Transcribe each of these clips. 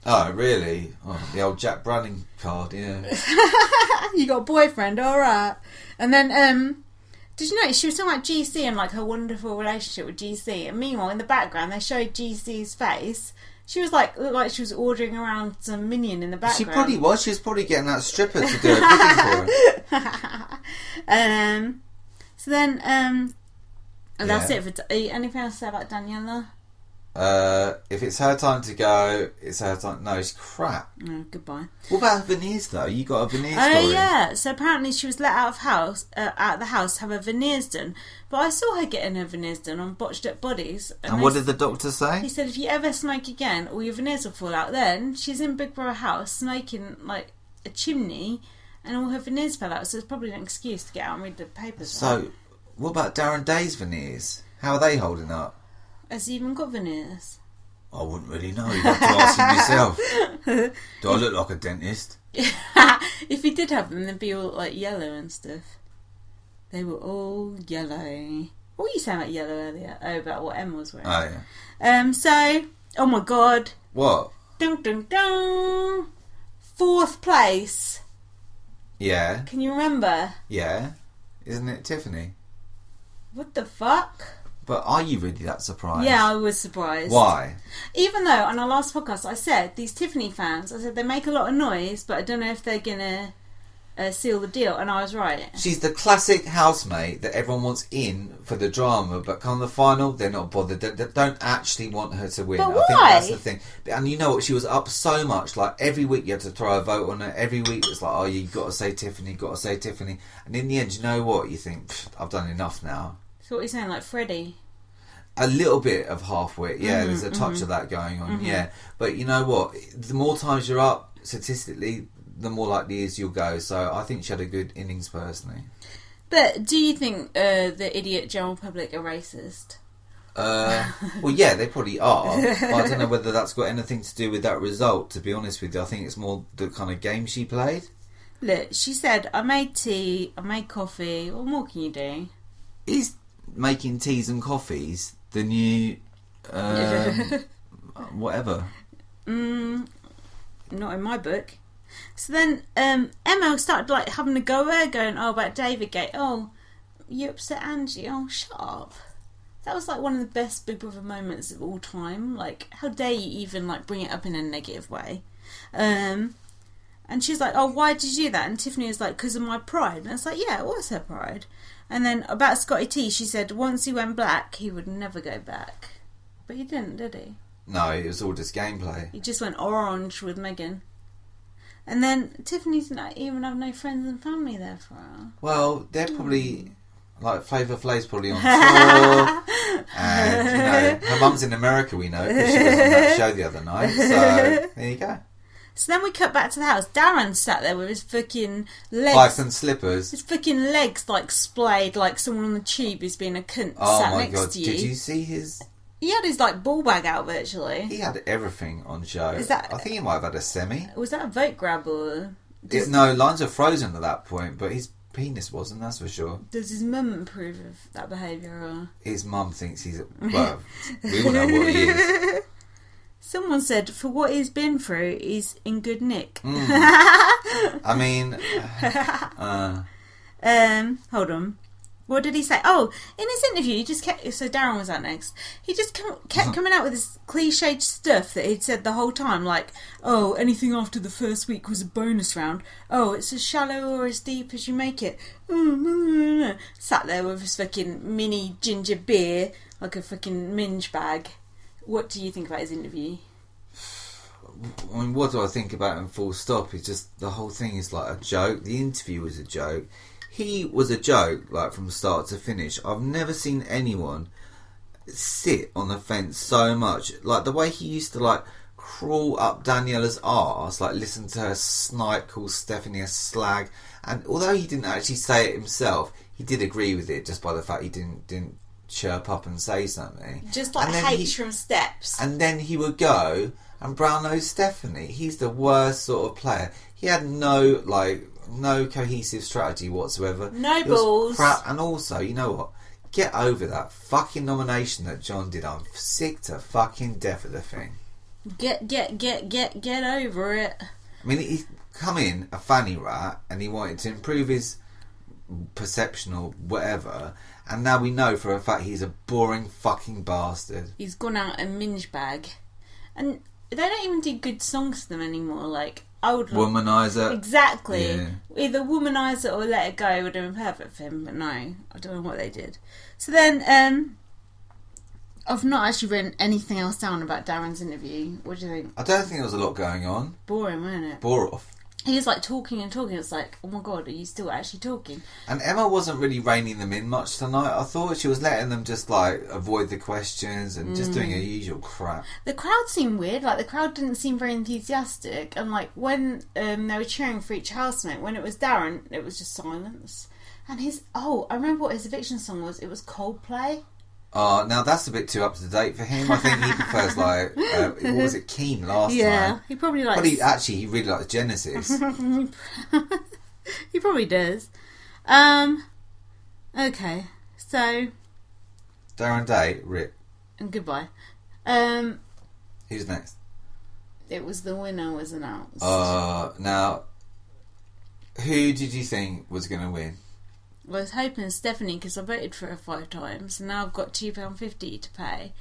Oh, really? Oh, the old Jack Browning card, yeah. You got a boyfriend, alright. And then, did you notice she was talking about GC and like her wonderful relationship with GC? And meanwhile, in the background, they showed GC's face. She was like, looked like she was ordering around some minion in the background. She probably was. She was probably getting that stripper to do a cooking for her. So then, and that's it for... anything else to say about Daniela? If it's her time to go, it's her time. No, it's crap. Oh, goodbye. What about her veneers though? You got a veneer story? Oh yeah. So apparently she was let out of the house to have her veneers done. But I saw her getting her veneers done on Botched Up Bodies. And what did the doctor say? He said if you ever smoke again, all your veneers will fall out. Then she's in Big Brother house smoking like a chimney, and all her veneers fell out. So it's probably an excuse to get out and read the papers. So, right? What about Darren Day's veneers? How are they holding up? Has he even got veneers? I wouldn't really know. You'd have to ask him yourself. Do I look like a dentist? If he did have them, they'd be all like yellow and stuff. They were all yellow. What were you saying about yellow earlier? Oh, about what Emma was wearing. Oh, yeah. So, oh my god. What? Dun dun dun. 4th place. Yeah. Can you remember? Yeah. Isn't it Tiffany? What the fuck? But are you really that surprised? Yeah, I was surprised. Why? Even though on our last podcast I said, these Tiffany fans, I said they make a lot of noise, but I don't know if they're going to seal the deal, and I was right. She's the classic housemate that everyone wants in for the drama, but come the final, they're not bothered. They don't actually want her to win. But I why? think that's the thing. And you know what? She was up so much. Like, every week you had to throw a vote on her. Every week it's like, oh, you've got to say Tiffany, got to say Tiffany. And in the end, you know what? You think, I've done enough now. So what are you saying, like Freddie? A little bit of half-wit, yeah. There's a touch of that going on, yeah. But you know what? The more times you're up, statistically, the more likely is you'll go. So I think she had a good innings, personally. But do you think the idiot general public are racist? Well, yeah, they probably are. But I don't know whether that's got anything to do with that result, to be honest with you. I think it's more the kind of game she played. Look, she said, I made tea, I made coffee. What more can you do? Is making teas and coffees the new whatever? Not in my book. So then Emma started like having a go at her, going, oh, about David Gate. Oh, you upset Angie. Oh, shut up. That was like one of the best Big Brother moments of all time. Like, how dare you even like bring it up in a negative way? And she's like, oh, why did you do that? And Tiffany was like, because of my pride. And it's like, yeah, it was her pride. And then about Scotty T, she said once he went black, he would never go back. But he didn't, did he? No, it was all just gameplay. He just went orange with Megan. And then Tiffany's not even have no friends and family there for her. Well, they're probably, like, Flavor Flav's probably on tour. And, you know, her mum's in America, we know, because she was on that show the other night. So, there you go. So then we cut back to the house. Darren sat there with his fucking legs. Python slippers. His fucking legs, like, splayed like someone on the tube who's being a cunt sat next to you. Did you see his... He had his, like, ball bag out, virtually. He had everything on show. Is that... I think he might have had a semi. Was that a vote grab or... No, lines are frozen at that point, but his penis wasn't, that's for sure. Does his mum approve of that behaviour, or...? His mum thinks he's... Well, we all know what he is. Someone said, for what he's been through, he's in good nick. I mean... hold on. What did he say? Oh, in his interview, he just kept... So Darren was out next. He just kept coming out with this cliched stuff that he'd said the whole time. Like, oh, anything after the first week was a bonus round. Oh, it's as shallow or as deep as you make it. Sat there with his fucking mini ginger beer, like a fucking minge bag. What do you think about his interview? I mean, what do I think about him full stop? It's just, the whole thing is like a joke. The interview was a joke. He was a joke, like, from start to finish. I've never seen anyone sit on the fence so much. Like, the way he used to, like, crawl up Daniela's arse, like, listen to her snipe, call Stephanie a slag. And although he didn't actually say it himself, he did agree with it just by the fact he didn't chirp up and say something. Just like hates from steps. And then he would go and brown-nose Stephanie. He's the worst sort of player. He had no cohesive strategy whatsoever. No it was balls. Crap. And also, you know what? Get over that fucking nomination that John did. I'm sick to fucking death of the thing. Get over it. I mean, he's come in a fanny rat and he wanted to improve his perception or whatever, and now we know for a fact he's a boring fucking bastard. He's gone out a minge bag. And they don't even do good songs to them anymore. Like, I would... Womanizer. Exactly. Yeah. Either Womanizer or Let It Go would have been perfect for him, but no. I don't know what they did. So then, I've not actually written anything else down about Darren's interview. What do you think? I don't think there was a lot going on. Boring, wasn't it? Bore off. He was like talking and talking. It's like, oh my god, are you still actually talking? And Emma wasn't really reining them in much tonight. I thought she was letting them just like avoid the questions and just doing her usual crap. The crowd seemed weird. Like, the crowd didn't seem very enthusiastic. And like when they were cheering for each housemate, when it was Darren, it was just silence. And I remember what his eviction song was. It was Coldplay. Oh, now that's a bit too up to date for him. I think he prefers like what was it, Keen last time? Yeah, he probably likes. But he really likes Genesis. He probably does. Okay, so Darren Day, rip. And goodbye. Who's next? It was the winner was announced. Now, who did you think was going to win? I was hoping Stephanie, because I voted for her 5 times, and now I've got £2.50 to pay.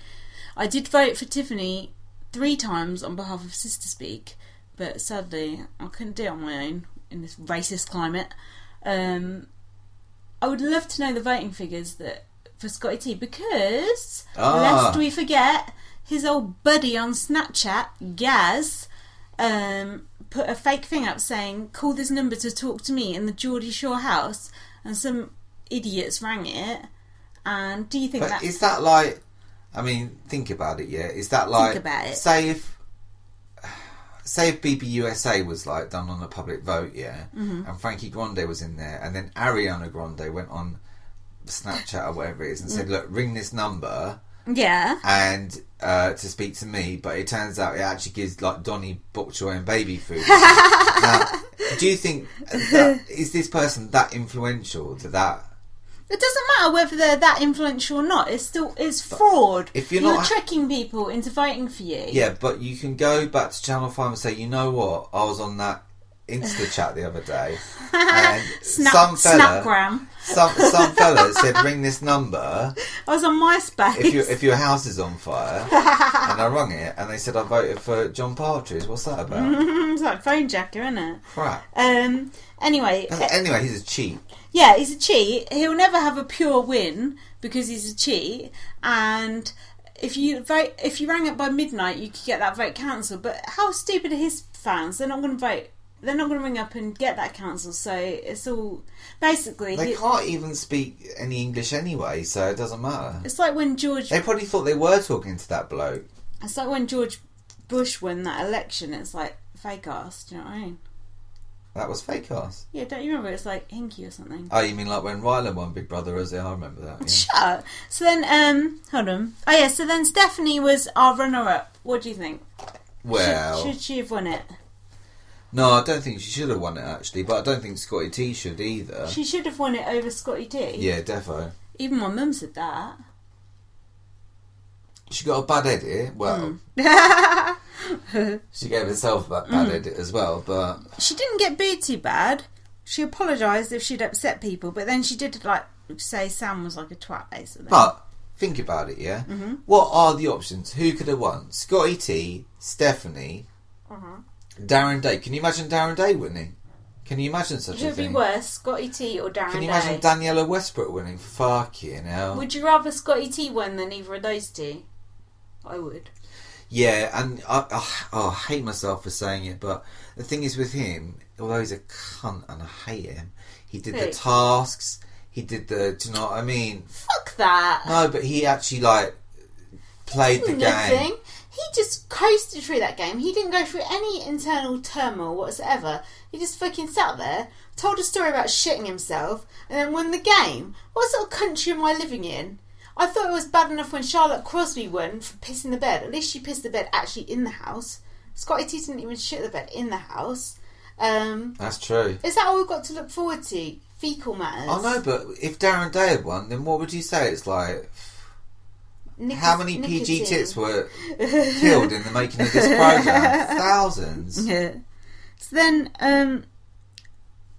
I did vote for Tiffany 3 times on behalf of Sister Speak, but sadly I couldn't do it on my own in this racist climate. I would love to know the voting figures for Scotty T, because lest we forget, his old buddy on Snapchat, Gaz, put a fake thing up saying, call this number to talk to me in the Geordie Shore house. And some idiots rang it. And do you think that... Is that like... I mean, think about it, yeah? Is that like... Think about it. Say if BBUSA was like done on a public vote, yeah? Mm-hmm. And Frankie Grande was in there. And then Ariana Grande went on Snapchat or whatever it is and said, look, ring this number... Yeah. And to speak to me, but it turns out it actually gives like Donny bok choy and baby food. Now, do you think is this person that influential that? It doesn't matter whether they're that influential or not. It's fraud. If you're tricking people into voting for you. Yeah, but you can go back to Channel 5 and say, you know what? I was on that Insta chat the other day, and some fella said ring this number. I was on MySpace. If your house is on fire, and I rung it, and they said I voted for John Partridge. What's that about? It's like phone jacker, isn't it? Crap. Anyway, he's a cheat. Yeah, he's a cheat. He'll never have a pure win because he's a cheat. And if you rang up by midnight, you could get that vote cancelled. But how stupid are his fans? They're not going to vote. They're not going to ring up and get that cancelled. So it's all basically they can't even speak any English anyway, so it doesn't matter. It's like when They probably thought they were talking to that bloke. It's like when George Bush won that election. It's like fake ass. Do you know what I mean? That was fake ass. Yeah, don't you remember? It's like Hinky or something. Oh, you mean like when Rylan won Big Brother? I remember that. Yeah. Shut up. So then, hold on. Oh yeah. So then Stephanie was our runner-up. What do you think? Well, should she have won it? No, I don't think she should have won it actually, but I don't think Scotty T should either. She should have won it over Scotty T. Yeah, defo. Even my mum said that. She got a bad edit. Well, she gave herself a bad edit as well, but she didn't get booed too bad. She apologised if she'd upset people, but then she did like say Sam was like a twat basically. But think about it, yeah. Mm-hmm. What are the options? Who could have won? Scotty T, Stephanie. Darren Day. Can you imagine Darren Day winning? Can you imagine such a thing? It would be worse, Scotty T or Darren Day. Can you imagine Daniela Westbrook winning? Fucking hell. Would you rather Scotty T win than either of those two? I would. Yeah, and I hate myself for saying it, but the thing is with him, although he's a cunt and I hate him, he did the tasks, he did do you know what I mean? Fuck that. No, but he actually like played the game. He just coasted through that game. He didn't go through any internal turmoil whatsoever. He just fucking sat there, told a story about shitting himself, and then won the game. What sort of country am I living in? I thought it was bad enough when Charlotte Crosby won for pissing the bed. At least she pissed the bed actually in the house. Scotty T didn't even shit the bed in the house. That's true. Is that all we've got to look forward to? Fecal matters. Oh no, but if Darren Day had won, then what would you say? It's like... How many PG tits were killed in the making of this program? Thousands. Yeah. So then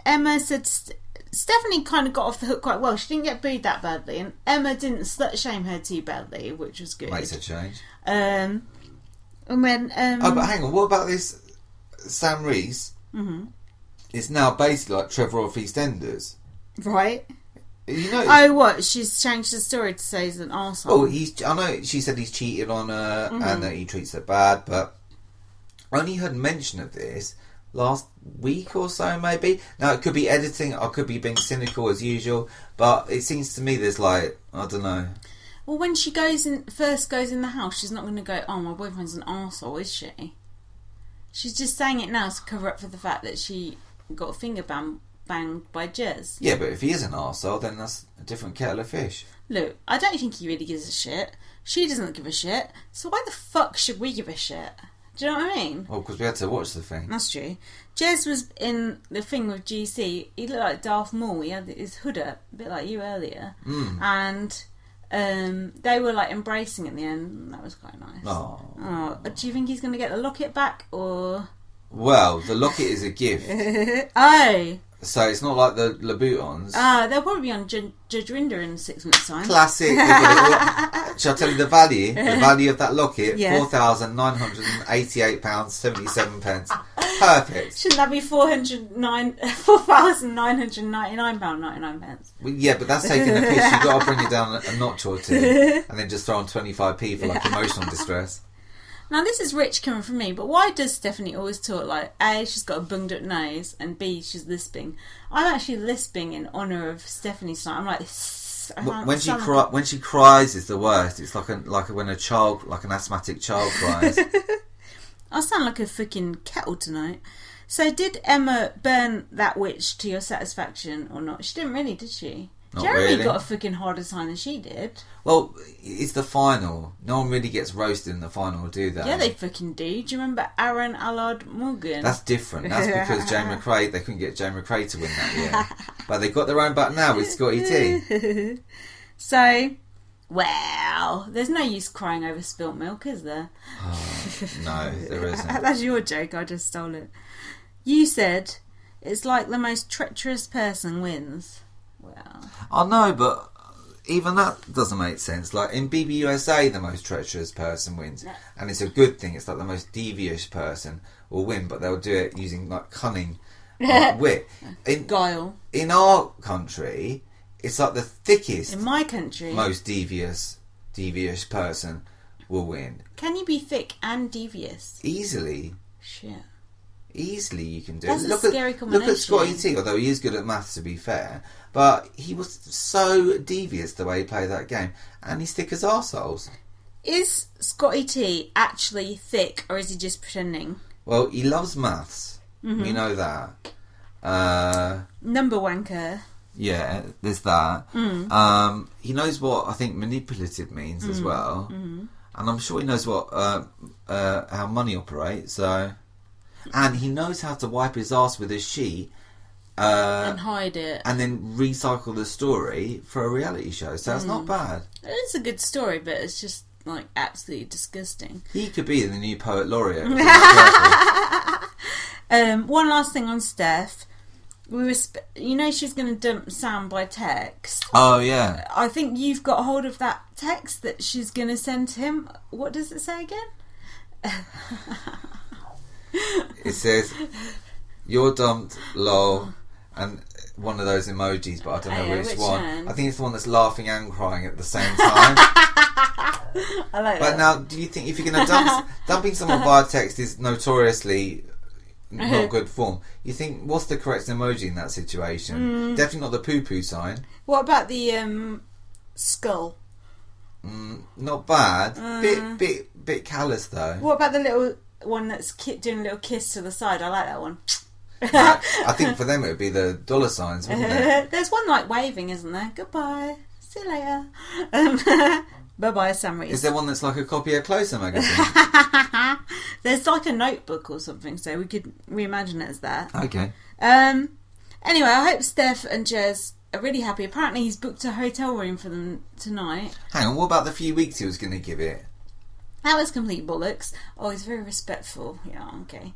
Emma said Stephanie kind of got off the hook quite well. She didn't get booed that badly, and Emma didn't slut shame her too badly, which was good. Makes a change. And when but hang on, what about this Sam Reese? Mm-hmm. It's now basically like Trevor off EastEnders. Right. You know. Oh, what? She's changed the story to say he's an arsehole. Oh, I know she said he's cheated on her and that he treats her bad, but I only heard mention of this last week or so, maybe. Now, it could be editing, I could be being cynical as usual, but it seems to me there's like, I don't know. Well, when she first goes in the house, she's not going to go, oh, my boyfriend's an arsehole, is she? She's just saying it now to cover up for the fact that she got a finger banged by Jez. Yeah, but if he is an arsehole, then that's a different kettle of fish. Look, I don't think he really gives a shit. She doesn't give a shit. So why the fuck should we give a shit? Do you know what I mean? Well, because we had to watch the thing. That's true. Jez was in the thing with GC. He looked like Darth Maul. He had his hood up, a bit like you earlier. And they were like embracing at the end. That was quite nice. Oh, do you think he's going to get the locket back, or? Well, the locket is a gift. Oh. So it's not like the Louboutins. They'll probably be on Judge Rinder in 6 months' time. Classic. Shall I tell you the value? The value of that locket? Yeah. £4,988.77. Perfect. Shouldn't that be £4,999.99? Well, yeah, but that's taking a piss. You've got to bring it down a notch or two and then just throw on 25p for like emotional distress. Now, this is rich coming from me, but why does Stephanie always talk like, A, she's got a bunged up nose, and B, she's lisping? I'm actually lisping in honour of Stephanie's song. I'm like, when she cries, it's the worst. It's like when a child, like an asthmatic child cries. I sound like a freaking kettle tonight. So, did Emma burn that witch to your satisfaction or not? She didn't really, did she? Not Jeremy really. got a freaking harder time than she did. Well, it's the final. No one really gets roasted in the final, do they? Yeah, they fucking do. Do you remember Aaron Allard Morgan? That's different. That's because Jane McRae, they couldn't get Jane McRae to win that year. But they've got their own back now with Scotty T. So, well, there's no use crying over spilt milk, is there? Oh, no, there isn't. That's your joke, I just stole it. You said, it's like the most treacherous person wins. Well, I know, but even that doesn't make sense. Like in BBUSA, the most treacherous person wins, and it's a good thing. It's like the most devious person will win, but they'll do it using like cunning, wit, guile. In our country, it's like the thickest. In my country, most devious person will win. Can you be thick and devious? Easily. Shit. Easily you can do it. That's a scary combination. Look at Scotty T, although he is good at maths to be fair, but he was so devious the way he played that game, and he's thick as arseholes. Is Scotty T actually thick, or is he just pretending? Well, he loves maths. Mm-hmm. We know that. Number wanker. Yeah, there's that. He knows what I think manipulative means as well, and I'm sure he knows what how money operates. So. And he knows how to wipe his ass with a sheet and hide it, and then recycle the story for a reality show. So it's not bad. It's a good story, but it's just like absolutely disgusting. He could be the new poet laureate. One last thing on Steph. She's going to dump Sam by text. Oh yeah. I think you've got hold of that text that she's going to send to him. What does it say again? It says, "You're dumped, lol," and one of those emojis, but I don't know which one. I think it's the one that's laughing and crying at the same time. I like but that. Now, do you think if you're going to dumping someone via text is notoriously not good form? You think what's the correct emoji in that situation? Definitely not the poo-poo sign. What about the skull? Not bad. Bit callous though. What about the little one that's doing a little kiss to the side? I like that one. I think for them it would be the dollar signs, wouldn't it? There's one like waving, isn't there? Goodbye. See you later. Bye-bye, Sam Reese. Is there one that's like a copy of Closer magazine? There's like a notebook or something, so we could reimagine it as that. Okay. Anyway, I hope Steph and Jez are really happy. Apparently he's booked a hotel room for them tonight. Hang on, what about the few weeks he was going to give it? That was complete bollocks. Oh, he's very respectful. Yeah, okay.